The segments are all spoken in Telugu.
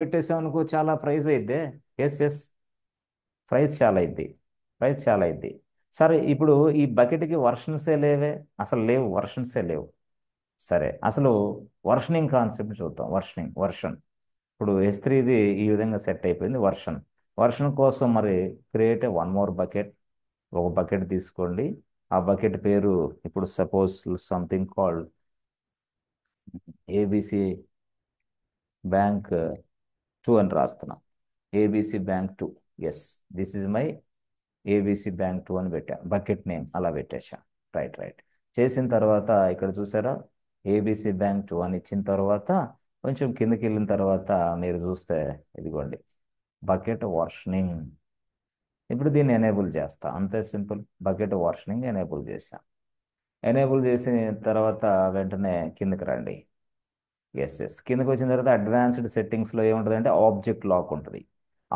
పెట్టేసామనుకో చాలా ప్రైస్ అయిద్దే. ఎస్ ఎస్, ప్రైస్ చాలా అయింది. ప్రైస్ చాలా అయింది. సరే ఇప్పుడు ఈ బకెట్కి వర్షన్సే లేవే, అసలు లేవు, వర్షన్సే లేవు. సరే అసలు వర్షనింగ్ కాన్సెప్ట్ చూద్దాం. వర్షన్. ఇప్పుడు S3ది ఈ విధంగా సెట్ అయిపోయింది. వర్షన్ కోసం మరి క్రియేట్ వన్ మోర్ బకెట్. ఒక బకెట్ తీసుకోండి. ఆ బకెట్ పేరు ఇప్పుడు suppose something called ABC bank 2 అని రాస్తున్నాం. ABC bank 2. Yes, this is my ABC bank 2 అని పెట్టాం. బకెట్ నేమ్ అలా పెట్టేశాం. Right right. చేసిన తర్వాత ఇక్కడ చూసారా, ఏబిసి బ్యాంక్ 2 అని ఇచ్చిన తర్వాత కొంచెం కిందకి వెళ్ళిన తర్వాత మీరు చూస్తే ఇదిగోండి బకెట్ వర్షనింగ్. ఇప్పుడు దీన్ని ఎనేబుల్ చేస్తా, అంతే సింపుల్. బకెట్ వర్షనింగ్ ఎనేబుల్ చేసాం. ఎనేబుల్ చేసిన తర్వాత వెంటనే కిందకి రండి. ఎస్ ఎస్, కిందకి వచ్చిన తర్వాత అడ్వాన్స్డ్ సెట్టింగ్స్లో ఏముంటుంది అంటే ఆబ్జెక్ట్ లాక్ ఉంటుంది.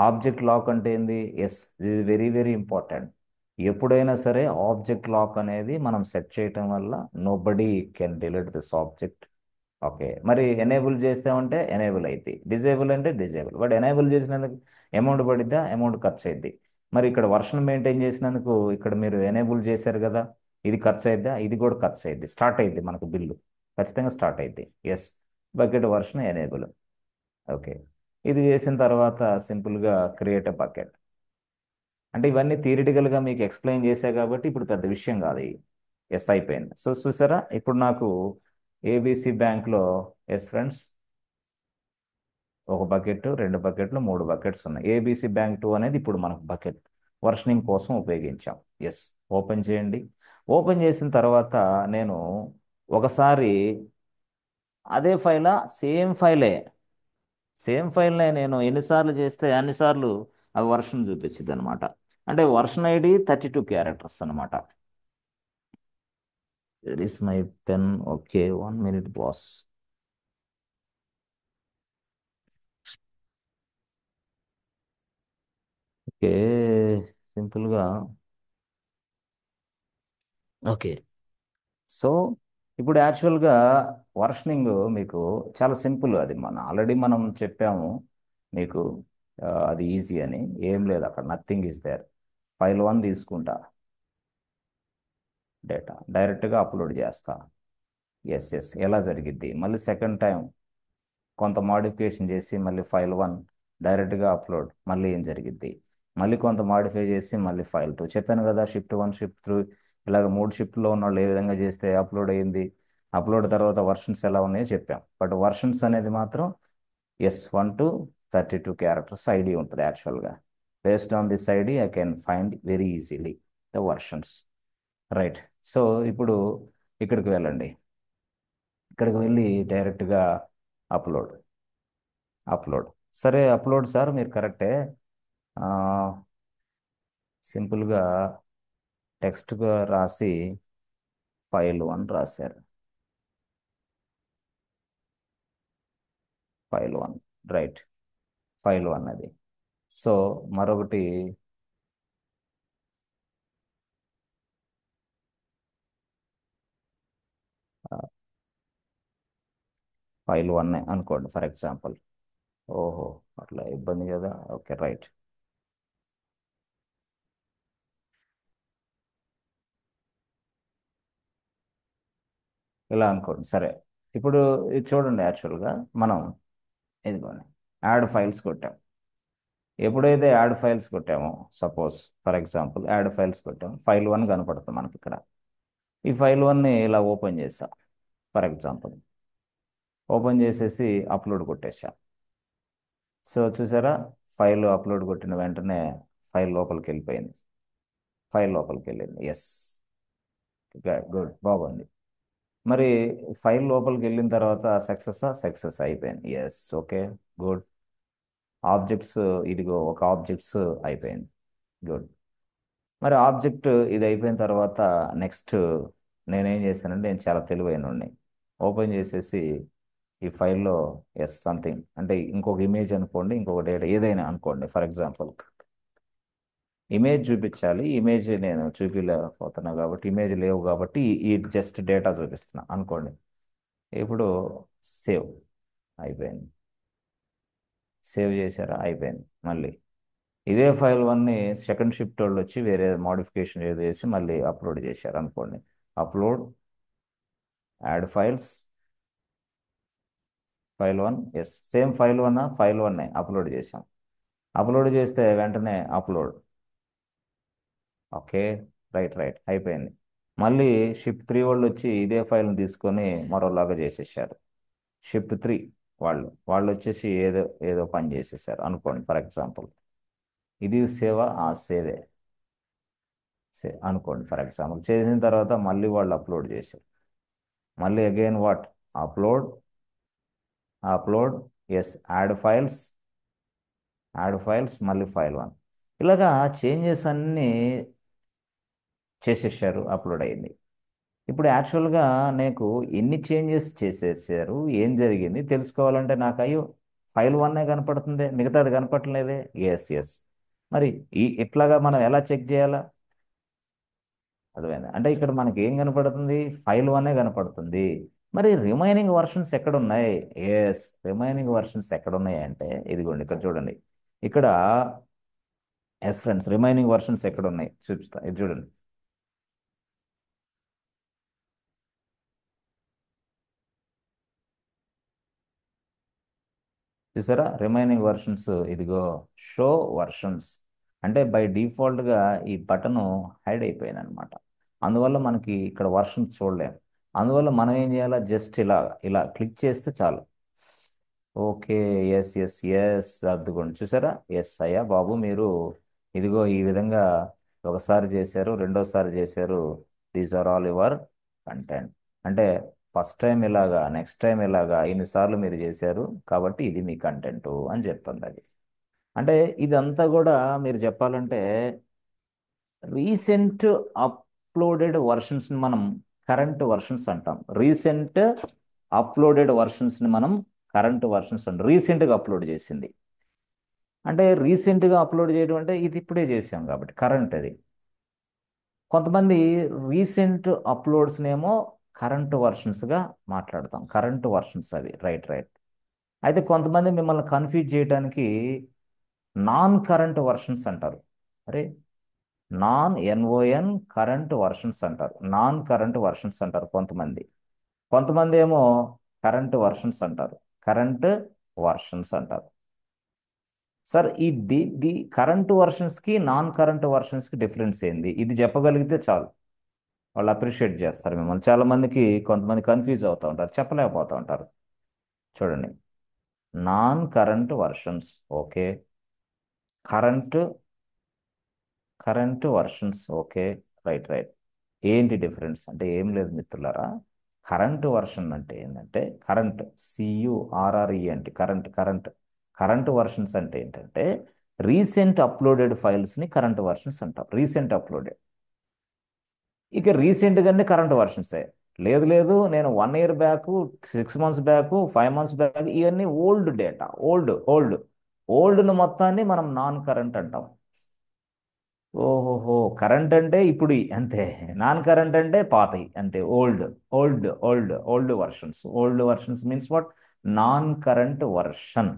ఆబ్జెక్ట్ లాక్ అంటే ఏంది? ఎస్, ఇది వెరీ వెరీ ఇంపార్టెంట్. ఎప్పుడైనా సరే ఆబ్జెక్ట్ లాక్ అనేది మనం సెట్ చేయటం వల్ల nobody can delete this object. Okay, మరి ఎనేబుల్ చేస్తామంటే ఎనేబుల్ అయింది, డిజేబుల్ అంటే డిజేబుల్. బట్ ఎనేబుల్ చేసినందుకు అమౌంట్ పడిద్దా? అమౌంట్ ఖర్చు అయింది. మరి ఇక్కడ వర్షన్ మెయింటైన్ చేసినందుకు ఇక్కడ మీరు ఎనేబుల్ చేశారు కదా, ఇది ఖర్చు అయిద్దా? ఇది కూడా ఖర్చు అయింది, స్టార్ట్ అయింది మనకు బిల్లు. ఖచ్చితంగా స్టార్ట్ అయింది. Yes, bucket version enable. Okay, ఇది చేసిన తర్వాత సింపుల్గా క్రియేట్ ఎ బకెట్. అంటే ఇవన్నీ థియరిటికల్గా మీకు ఎక్స్ప్లెయిన్ చేశా కాబట్టి ఇప్పుడు పెద్ద విషయం కాదు ఇవి. ఎస్ అయిపోయింది. సో చూసారా, ఇప్పుడు నాకు ఏబిసి బ్యాంక్లో, ఎస్ ఫ్రెండ్స్, ఒక బకెట్, రెండు బకెట్లు, మూడు బకెట్స్ ఉన్నాయి. ఏబిసి బ్యాంక్ 2 అనేది ఇప్పుడు మనకు బకెట్ వర్షనింగ్ కోసం ఉపయోగించాం. ఎస్, ఓపెన్ చేయండి. ఓపెన్ చేసిన తర్వాత నేను ఒకసారి అదే ఫైలా, సేమ్ ఫైల్నే నేను ఎన్నిసార్లు చేస్తే అన్నిసార్లు అవి వర్షన్ చూపించింది అనమాట. అంటే వర్షన్ ఐడి 32 క్యారెక్టర్స్ అనమాట. That is my pen. Okay, 1 minute boss. Okay, సింపుల్గా. ఓకే, సో ఇప్పుడు యాక్చువల్గా వర్షనింగ్ మీకు చాలా సింపుల్. అది మనం చెప్పాము మీకు. అది ఈజీ అని ఏం లేదు అక్కడ, నథింగ్ ఈజ్ దేర్. ఫైల్ 1 తీసుకుంటా, డేటా డైరెక్ట్గా అప్లోడ్ చేస్తా. ఎస్ ఎస్, ఎలా జరిగిద్ది? మళ్ళీ సెకండ్ టైం కొంత మాడిఫికేషన్ చేసి మళ్ళీ ఫైల్ 1 డైరెక్ట్గా అప్లోడ్, మళ్ళీ ఏం జరిగిద్ది? మళ్ళీ కొంత మాడిఫై చేసి మళ్ళీ ఫైల్ 2. చెప్పాను కదా, షిఫ్ట్ 1 షిఫ్ట్ 3 ఇలాగ 3 షిఫ్ట్లో ఉన్న వాళ్ళు ఏ విధంగా చేస్తే అప్లోడ్ అయ్యింది. అప్లోడ్ తర్వాత వర్షన్స్ ఎలా ఉన్నాయో చెప్పాం. బట్ వర్షన్స్ అనేది మాత్రం S1 to 32 క్యారెక్టర్స్ ఐడి ఉంటుంది యాక్చువల్గా. Based on this ID I can find very easily the versions. Right. So ఇప్పుడు ఇక్కడికి వెళ్ళండి. ఇక్కడికి వెళ్ళి డైరెక్ట్గా అప్లోడ్. అప్లోడ్. సరే అప్లోడ్ సార్, మీరు కరెక్టే. ఆ, సింపుల్గా టెక్స్ట్గా రాసి ఫైల్ 1 రాశారు. File 1, right. ఫైల్ 1 అది. సో మరొకటి ఫైల్ 1 అనుకోండి ఫర్ ఎగ్జాంపుల్. ఓహో, అట్లా ఇబ్బంది కదా. Okay right. ఇలా అనుకోండి. సరే, ఇప్పుడు ఇది చూడండి. యాక్చువల్గా మనం ఇదిగోండి యాడ్ ఫైల్స్ కొట్టాం. ఎప్పుడైతే యాడ్ ఫైల్స్ కొట్టామో, suppose for example add files కొట్టాం, ఫైల్ 1 కనపడుతుంది మనకి ఇక్కడ. ఈ ఫైల్ 1ని ఇలా ఓపెన్ చేసాం ఫర్ ఎగ్జాంపుల్. ఓపెన్ చేసేసి అప్లోడ్ కొట్టేసా. సో చూసారా, ఫైల్ అప్లోడ్ కొట్టిన వెంటనే ఫైల్ లోపలికి వెళ్ళిపోయింది. ఫైల్ లోపలికి వెళ్ళింది. ఎస్, గుడ్, బాగుంది. మరి ఫైల్ లోపలికి వెళ్ళిన తర్వాత సక్సెస్ అయిపోయింది. Yes, okay, good. ఆబ్జెక్ట్స్, ఇదిగో ఒక ఆబ్జెక్ట్స్ అయిపోయింది. గుడ్. మరి ఆబ్జెక్ట్ ఇది అయిపోయిన తర్వాత నెక్స్ట్ నేనేం చేశానంటే, నేను చాలా తెలివైనోడిని. ఓపెన్ చేసేసి ఈ ఫైల్లో సంథింగ్ అంటే ఇంకొక ఇమేజ్ అనుకోండి, ఇంకొక డేటా ఏదైనా అనుకోండి. ఫర్ ఎగ్జాంపుల్ ఇమేజ్ చూపించాలి. ఇమేజ్ నేను చూపించలేకపోతున్నా కాబట్టి, ఇమేజ్ లేవు కాబట్టి ఈ జస్ట్ డేటా చూపిస్తున్నా అనుకోండి. ఇప్పుడు సేవ్ అయిపోయింది. సేవ్ చేశారా, అయిపోయింది. మళ్ళీ ఇదే ఫైల్ వన్ని సెకండ్ షిఫ్ట్ వాళ్ళు వచ్చి వేరే మోడిఫికేషన్ ఏదో చేసి మళ్ళీ అప్లోడ్ చేశారు అనుకోండి. Upload, add files, file one, yes same file one, file one upload చేసాం. అప్లోడ్ చేస్తే వెంటనే అప్లోడ్. ఓకే, రైట్ రైట్ అయిపోయింది. మళ్ళీ షిఫ్ట్ త్రీ వాళ్ళు వచ్చి ఇదే ఫైల్ని తీసుకొని మరోలాగా చేసేసారు. షిఫ్ట్ త్రీ వాళ్ళు వచ్చేసి ఏదో ఏదో పని చేసేసారు అనుకోండి. ఫర్ ఎగ్జాంపుల్ ఇది సేవ, ఆ సేవే అనుకోండి. ఫర్ ఎగ్జాంపుల్ చేసిన తర్వాత మళ్ళీ వాళ్ళు అప్లోడ్ చేశారు. మళ్ళీ again what, upload, upload, S add files, add files, మళ్ళీ ఫైల్ వన్. ఇలాగా చేంజెస్ అన్నీ చేసేసారు, అప్లోడ్ అయింది. ఇప్పుడు యాక్చువల్గా నాకు ఎన్ని చేంజెస్ చేసేసారు, ఏం జరిగింది తెలుసుకోవాలంటే నాకు అయ్యో ఫైల్ వన్నే కనపడుతుంది, మిగతాది కనపడలేదే. ఎస్ ఎస్, మరి ఇట్లాగా మనం ఎలా చెక్ చేయాలా? అర్థమైంది. అంటే ఇక్కడ మనకి ఏం కనపడుతుంది, ఫైల్ వన్నే కనపడుతుంది. మరి రిమైనింగ్ వర్షన్స్ ఎక్కడున్నాయి? ఎస్, రిమైనింగ్ వర్షన్స్ ఎక్కడున్నాయి అంటే ఇదిగోండి ఇక్కడ చూడండి. ఇక్కడ ఎస్ ఫ్రెండ్స్, రిమైనింగ్ వర్షన్స్ ఎక్కడున్నాయి చూపిస్తా, ఇది చూడండి. చూసారా రిమైనింగ్ వర్షన్స్, ఇదిగో షో వర్షన్స్. అంటే బై డిఫాల్ట్గా ఈ బటన్ హైడ్ అయిపోయింది అనమాట. అందువల్ల మనకి ఇక్కడ వర్షన్స్ చూడలేం. అందువల్ల మనం ఏం చేయాలా, జస్ట్ ఇలా ఇలా క్లిక్ చేస్తే చాలు. ఓకే, ఎస్ ఎస్ ఎస్, అద్దుకోండి చూసారా. ఎస్ అయ్యా బాబు, మీరు ఇదిగో ఈ విధంగా ఒకసారి చేశారు, రెండోసారి చేశారు. These are all your content. అంటే ఫస్ట్ టైం ఇలాగా, నెక్స్ట్ టైం ఇలాగా ఇన్నిసార్లు మీరు చేశారు కాబట్టి ఇది మీ కంటెంట్ అని చెప్తుంది అది. అంటే ఇదంతా కూడా మీరు చెప్పాలంటే రీసెంట్ అప్లోడెడ్ వర్షన్స్ని మనం కరెంట్ వర్షన్స్ అంటాం. రీసెంట్ అప్లోడెడ్ వర్షన్స్ని మనం కరెంట్ వర్షన్స్ అంటాం. రీసెంట్గా అప్లోడ్ చేసింది అంటే, రీసెంట్గా అప్లోడ్ చేయడం అంటే ఇది ఇప్పుడే చేసాం కాబట్టి కరెంట్ అది. కొంతమంది రీసెంట్ అప్లోడ్స్నేమో కరెంట్ వర్షన్స్గా మాట్లాడతాం, కరెంట్ వర్షన్స్ అవి, రైట్ రైట్. అయితే కొంతమంది మిమ్మల్ని కన్ఫ్యూజ్ చేయడానికి నాన్ కరెంట్ వర్షన్స్ అంటారు. అరే, ఎన్ఓఎన్ కరెంట్ వర్షన్స్ అంటారు, నాన్ కరెంట్ వర్షన్స్ అంటారు కొంతమంది. కొంతమంది ఏమో కరెంట్ వర్షన్స్ అంటారు, కరెంట్ వర్షన్స్ అంటారు. సార్ ఈ ది కరెంట్ వర్షన్స్కి నాన్ కరెంట్ వర్షన్స్కి డిఫరెన్స్ ఏంది, ఇది చెప్పగలిగితే చాలు, వాళ్ళు అప్రిషియేట్ చేస్తారు మిమ్మల్ని. చాలా మందికి కొంతమంది కన్ఫ్యూజ్ అవుతూ ఉంటారు, చెప్పలేకపోతూ ఉంటారు. చూడండి, non current versions, okay, current, current versions, okay, right right. ఏంటి డిఫరెన్స్ అంటే ఏం లేదు మిత్రులారా. కరెంట్ వర్షన్ అంటే ఏంటంటే కరెంట్, సియుఆర్ఆర్ఈ అంటే కరెంట్, కరెంట్. కరెంట్ వర్షన్స్ అంటే ఏంటంటే రీసెంట్ అప్లోడెడ్ ఫైల్స్ని కరెంట్ వర్షన్స్ అంటాం, రీసెంట్ అప్లోడెడ్. ఇక రీసెంట్గానే కరెంట్ వర్షన్సే. లేదు లేదు, నేను 1 year back, 6 months back, 5 months back, ఇవన్నీ ఓల్డ్ డేటా, ఓల్డ్ ఓల్డ్. ఓల్డ్ను మొత్తాన్ని మనం నాన్ కరెంట్ అంటాం. ఓహోహో, కరెంట్ అంటే ఇప్పుడు అంతే, నాన్ కరెంట్ అంటే పాతయి అంతే, old. Old versions. Old versions means what, non current version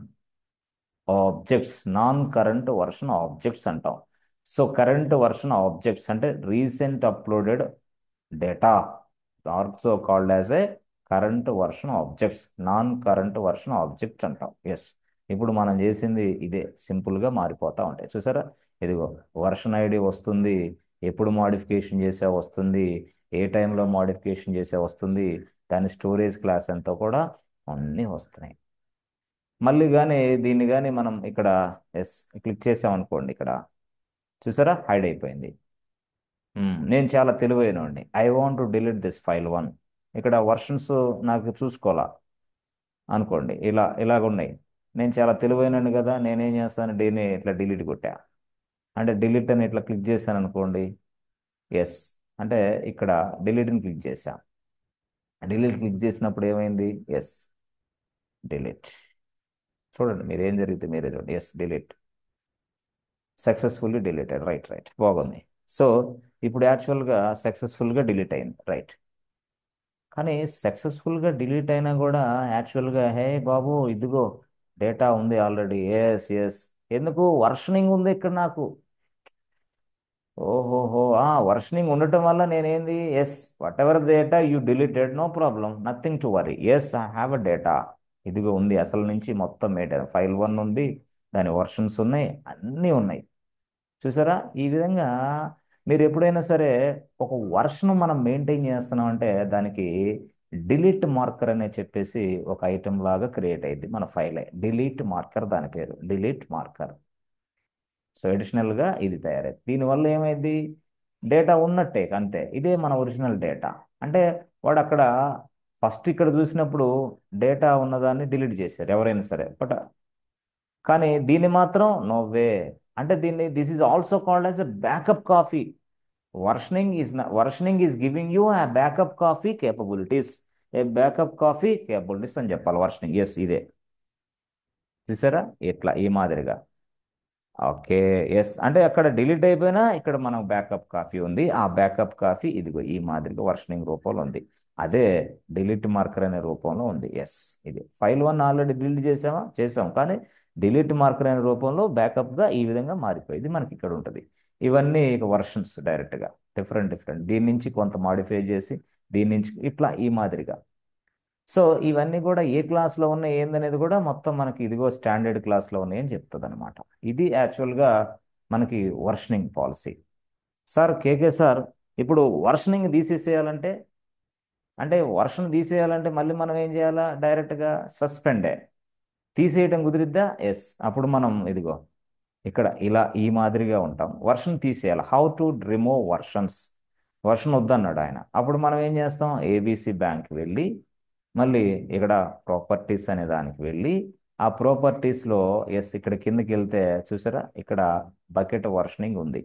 objects, non current version objects అంటాం. సో కరెంట్ వర్షన్ ఆబ్జెక్ట్స్ అంటే recent uploaded data, also called as a current version objects, non current version objects అంటాం. ఎస్, ఇప్పుడు మనం చేసింది ఇదే, సింపుల్గా మారిపోతూ ఉంటాయి చూసారా. ఇదిగో వర్షన్ ఐడి వస్తుంది, ఎప్పుడు మోడిఫికేషన్ చేసా వస్తుంది, ఏ టైంలో మోడిఫికేషన్ చేసా వస్తుంది, దాని స్టోరేజ్ క్లాస్ ఎంతో కూడా అన్నీ వస్తున్నాయి. మళ్ళీ కానీ దీన్ని కానీ మనం ఇక్కడ ఎస్ క్లిక్ చేసామనుకోండి, ఇక్కడ చూసారా హైడ్ అయిపోయింది. నేను చాలా తెలివైనోడిని, I want to delete this file one. ఇక్కడ వర్షన్స్ నాకు చూసుకోవాలా అనుకోండి, ఇలాగ ఉన్నాయి. నేను చాలా తెలివైనని కదా, నేనేం చేస్తాను, దీన్ని ఇట్లా డిలీట్ కొట్టా. అంటే డిలీట్ అని ఇట్లా క్లిక్ చేశాను అనుకోండి, ఎస్ అంటే ఇక్కడ డిలీట్ని క్లిక్ చేశా. డిలీట్ క్లిక్ చేసినప్పుడు ఏమైంది, ఎస్ డిలీట్. చూడండి మీరు ఏం జరిగితే మీరే చూడండి, yes delete, successfully deleted, right right, బాగుంది. సో ఇప్పుడు యాక్చువల్గా సక్సెస్ఫుల్గా డిలీట్ అయింది, రైట్. కానీ సక్సెస్ఫుల్గా డిలీట్ అయినా కూడా యాక్చువల్గా హే బాబు ఇదిగో డేటా ఉంది ఆల్రెడీ. Yes yes. ఎందుకు వర్షనింగ్ ఉంది ఇక్కడ నాకు. ఓహోహో, వర్షనింగ్ ఉండటం వల్ల నేనేంది, yes, whatever data you deleted, no problem, nothing to worry. Yes, I have a data. ఇదిగో ఉంది అసలు నుంచి మొత్తం ఫైల్ 1 ఉంది, దాని వర్షన్స్ ఉన్నాయి, అన్నీ ఉన్నాయి. చూసారా ఈ విధంగా. మీరు ఎప్పుడైనా సరే ఒక వర్షన్ మనం మెయింటైన్ చేస్తున్నాం అంటే దానికి డిలీట్ మార్కర్ అనే చెప్పేసి ఒక ఐటెం లాగా క్రియేట్ అయింది మన ఫైల్. డిలీట్ మార్కర్ దాని పేరు, డిలీట్ మార్కర్. సో అడిషనల్గా ఇది తయారైంది. దీనివల్ల ఏమైంది, డేటా ఉన్నట్టే అంతే, ఇదే మన ఒరిజినల్ డేటా. అంటే వాడు అక్కడ ఫస్ట్ ఇక్కడ చూసినప్పుడు డేటా ఉన్నదాన్ని డిలీట్ చేశారు ఎవరైనా సరే, బట్ కానీ దీన్ని మాత్రం నో వే. అంటే దీన్ని this is also called as a backup copy. Versioning is giving you a backup copy capabilities. A backup copy capabilities అని చెప్పాలి వర్షనింగ్. ఎస్, ఇదే. చూసారా ఇట్లా ఈ మాదిరిగా. ఓకే. ఎస్, అంటే అక్కడ డిలీట్ అయిపోయినా ఇక్కడ మనకు బ్యాకప్ కాపీ ఉంది. ఆ బ్యాకప్ కాపీ ఇదిగో ఈ మాదిరిగా వర్షనింగ్ రూపంలో ఉంది. అదే డిలీట్ మార్కర్ అనే రూపంలో ఉంది. ఎస్, ఇది ఫైల్ 1 ఆల్రెడీ డిలీట్ చేసాం, కానీ డిలీట్ మార్కర్ అనే రూపంలో బ్యాకప్గా ఈ విధంగా మారిపోయింది మనకి ఇక్కడ ఉంటుంది. ఇవన్నీ ఇక వర్షన్స్ డైరెక్ట్గా డిఫరెంట్ డిఫరెంట్, దీని నుంచి కొంత మాడిఫై చేసి దీని నుంచి ఇట్లా ఈ మాదిరిగా. సో ఇవన్నీ కూడా ఏ క్లాస్లో ఉన్నాయి ఏందనేది కూడా మొత్తం మనకి ఇదిగో స్టాండర్డ్ క్లాస్లో ఉన్నాయి అని చెప్తుంది అనమాట. ఇది యాక్చువల్గా మనకి వర్షనింగ్ పాలసీ. సార్ కేకే సార్, ఇప్పుడు వర్షనింగ్ తీసేసేయాలంటే, అంటే వర్షన్ తీసేయాలంటే మళ్ళీ మనం ఏం చేయాలా, డైరెక్ట్గా సస్పెండే. తీసేయటం కుదిరిద్దా, ఎస్. అప్పుడు మనం ఇదిగో ఇక్కడ ఇలా ఈ మాదిరిగా ఉంటాం. వర్షన్ తీసేయాలి. How to remove versions. Version వద్దన్నాడు ఆయన. అప్పుడు మనం ఏం చేస్తాం, ఏబిసి బ్యాంక్ వెళ్ళి మళ్ళీ ఇక్కడ ప్రాపర్టీస్ అనే దానికి వెళ్ళి ఆ ప్రాపర్టీస్లో ఎస్ ఇక్కడ కిందకి వెళ్తే చూసారా ఇక్కడ బకెట్ వర్షనింగ్ ఉంది.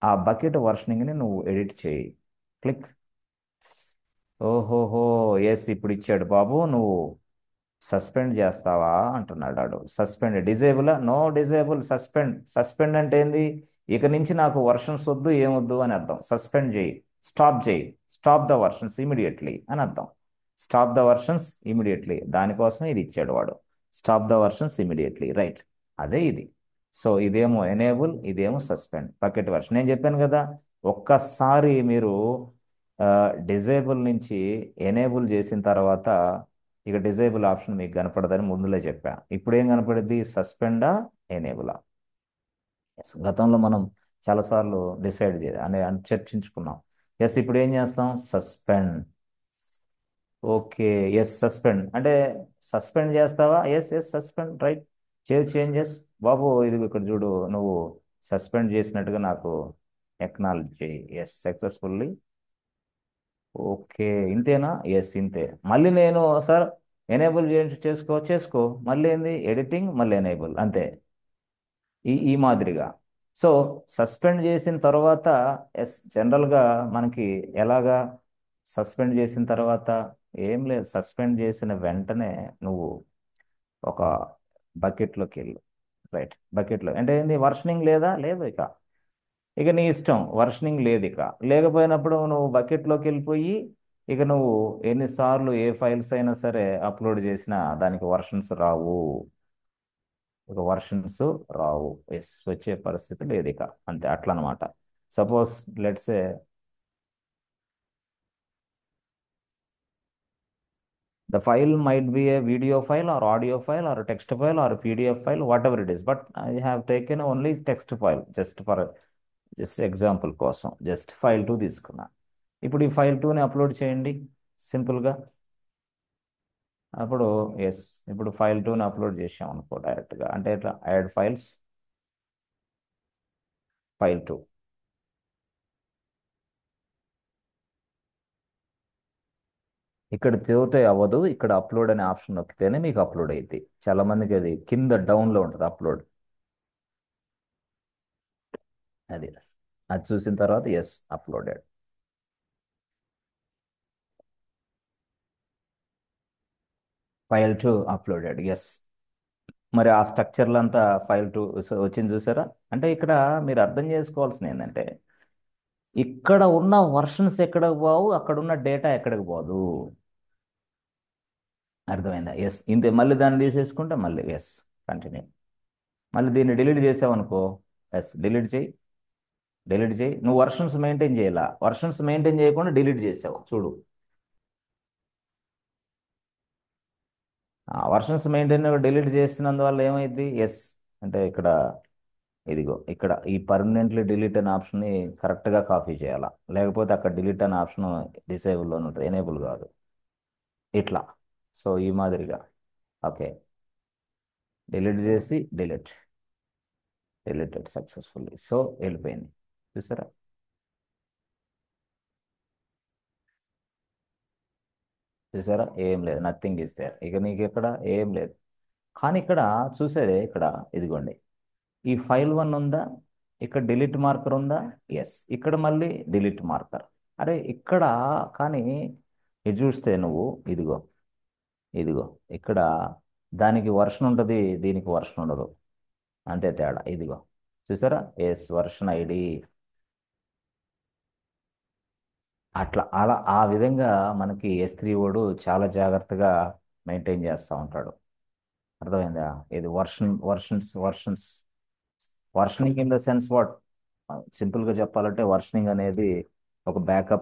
ఆ బకెట్ వర్షనింగ్ని నువ్వు ఎడిట్ చేయి. క్లిక్. ఓహోహో, ఎస్, ఇప్పుడు ఇచ్చాడు బాబు, నువ్వు సస్పెండ్ చేస్తావా అంటున్నాడు వాడు. Suspend, disable, no disable, suspend. Suspend అంటే ఏంది, ఇక నుంచి నాకు వర్షన్స్ వద్దు ఏమొద్దు అని అర్థం. సస్పెండ్ చేయి, స్టాప్ చేయి, స్టాప్ ద వర్షన్స్ ఇమీడియట్లీ అని అర్థం. స్టాప్ ద వర్షన్స్ ఇమీడియట్లీ, దానికోసం ఇది ఇచ్చాడు వాడు. Stop the versions immediately, right. అదే ఇది. సో ఇదేమో ఎనేబుల్, ఇదేమో సస్పెండ్. బకెట్ వర్షన్ నేను చెప్పాను కదా. ఒక్కసారి మీరు డిజేబుల్ నుంచి ఎనేబుల్ చేసిన తర్వాత ఇక డిజేబుల్ ఆప్షన్ మీకు కనపడదని ముందులే చెప్పా. ఇప్పుడు ఏం కనపడుద్ది, సస్పెండా ఎనేబులా. గతంలో మనం చాలాసార్లు డిసైడ్ అని చర్చించుకున్నాం. ఎస్, ఇప్పుడు ఏం చేస్తాం, సస్పెండ్. ఓకే. ఎస్, సస్పెండ్ అంటే సస్పెండ్ చేస్తావా, yes yes suspend, right. Changes. బాబు ఇది ఇక్కడ చూడు, నువ్వు సస్పెండ్ చేసినట్టుగా నాకు ఎక్నాలజ్ చేయి. Yes, successfully. ఓకే, ఇంతేనా, ఎస్ ఇంతే. మళ్ళీ నేను సార్ ఎనేబుల్ చేసుకో మళ్ళీ ఏంది, ఎడిటింగ్, మళ్ళీ ఎనేబుల్, అంతే. ఈ మాదిరిగా. సో సస్పెండ్ చేసిన తర్వాత ఎస్, జనరల్గా మనకి ఎలాగా, సస్పెండ్ చేసిన తర్వాత ఏం లేదు, సస్పెండ్ చేసిన వెంటనే నువ్వు ఒక బకెట్లోకి వెళ్ళు. రైట్, బకెట్లో అంటే ఏంది, వర్షనింగ్ లేదా, లేదు ఇక. ఇక నీ ఇష్టం, వర్షనింగ్ లేదు ఇక. లేకపోయినప్పుడు నువ్వు బకెట్లోకి వెళ్ళిపోయి ఇక నువ్వు ఎన్నిసార్లు ఏ ఫైల్స్ అయినా సరే అప్లోడ్ చేసినా దానికి వర్షన్స్ రావు. ఇక వర్షన్స్ రావు, ఎస్, వచ్చే పరిస్థితి లేదు ఇక, అంతే. అట్లా అనమాట. Suppose let's A the file might be a video file or audio file or a text file or a PDF file, whatever it is, but I have taken only text file just for just example కోసం జస్ట్ ఫైల్ 2 తీసుకున్నా. ఇప్పుడు ఈ ఫైల్ 2ని అప్లోడ్ చేయండి సింపుల్గా. అప్పుడు ఎస్, ఇప్పుడు ఫైల్ 2ని అప్లోడ్ చేసాం అనుకో డైరెక్ట్గా, అంటే ఇట్లా యాడ్ ఫైల్స్, ఫైల్ 2. ఇక్కడ తిరిగితే అవ్వదు, ఇక్కడ అప్లోడ్ అనే ఆప్షన్ నొక్కితేనే మీకు అప్లోడ్ అయింది. చాలా మందికి అది కింద డౌన్లో ఉంటుంది అప్లోడ్. అది అది చూసిన తర్వాత yes, uploaded. File 2 uploaded, yes. మరి ఆ స్ట్రక్చర్లో అంతా ఫైల్ 2 వచ్చింది చూసారా. అంటే ఇక్కడ మీరు అర్థం చేసుకోవాల్సింది ఏంటంటే ఇక్కడ ఉన్న వర్షన్స్ ఎక్కడికి పోవు, అక్కడ ఉన్న డేటా ఎక్కడికి పోదు. అర్థమైందా? ఎస్, ఇంతే. మళ్ళీ దాన్ని తీసేసుకుంటే మళ్ళీ ఎస్, కంటిన్యూ. మళ్ళీ దీన్ని డిలీట్ చేసావనుకో, ఎస్, డిలీట్ చేయి. డిలీట్ చేయి. నువ్వు వర్షన్స్ మెయింటైన్ చేయాల, వర్షన్స్ మెయింటైన్ చేయకుండా డిలీట్ చేసావు చూడు. వర్షన్స్ మెయింటైన్ డిలీట్ చేసినందువల్ల ఏమైంది? ఎస్, అంటే ఇక్కడ ఇదిగో ఇక్కడ ఈ పర్మనెంట్లీ డిలీట్ అనే ఆప్షన్ని కరెక్ట్గా కాపీ చేయాలా, లేకపోతే అక్కడ డిలీట్ అనే ఆప్షన్ డిసేబుల్లో ఉంటుంది, ఎనేబుల్ కాదు. ఇట్లా. సో ఈ మాదిరిగా. ఓకే. డిలీట్ చేసి డిలీటెడ్ సక్సెస్ఫుల్లీ. సో వెళ్ళిపోయింది. చూసారా? చూసారా? ఏం లేదు, నథింగ్ ఇస్ దేర్. ఇక నీకు ఇక్కడ ఏం లేదు. కానీ ఇక్కడ చూసేదే ఇక్కడ, ఇదిగోండి, ఈ ఫైల్ వన్ ఉందా, ఇక్కడ డిలీట్ మార్కర్ ఉందా? ఎస్, ఇక్కడ మళ్ళీ డిలీట్ మార్కర్. అరే ఇక్కడ, కానీ ఇది చూస్తే నువ్వు, ఇదిగో, ఇదిగో ఇక్కడ దానికి వర్షన్ ఉంటుంది, దీనికి వర్షన్ ఉండదు. అంతే తేడా. ఇదిగో చూసారా? Yes, version ID. అట్లా అలా ఆ విధంగా మనకి S3 వాడు చాలా జాగ్రత్తగా మెయింటైన్ చేస్తూ ఉంటాడు. అర్థమైందా? ఇది versions. Versioning in the sense what? సింపుల్గా చెప్పాలంటే వర్షనింగ్ అనేది ఒక బ్యాకప్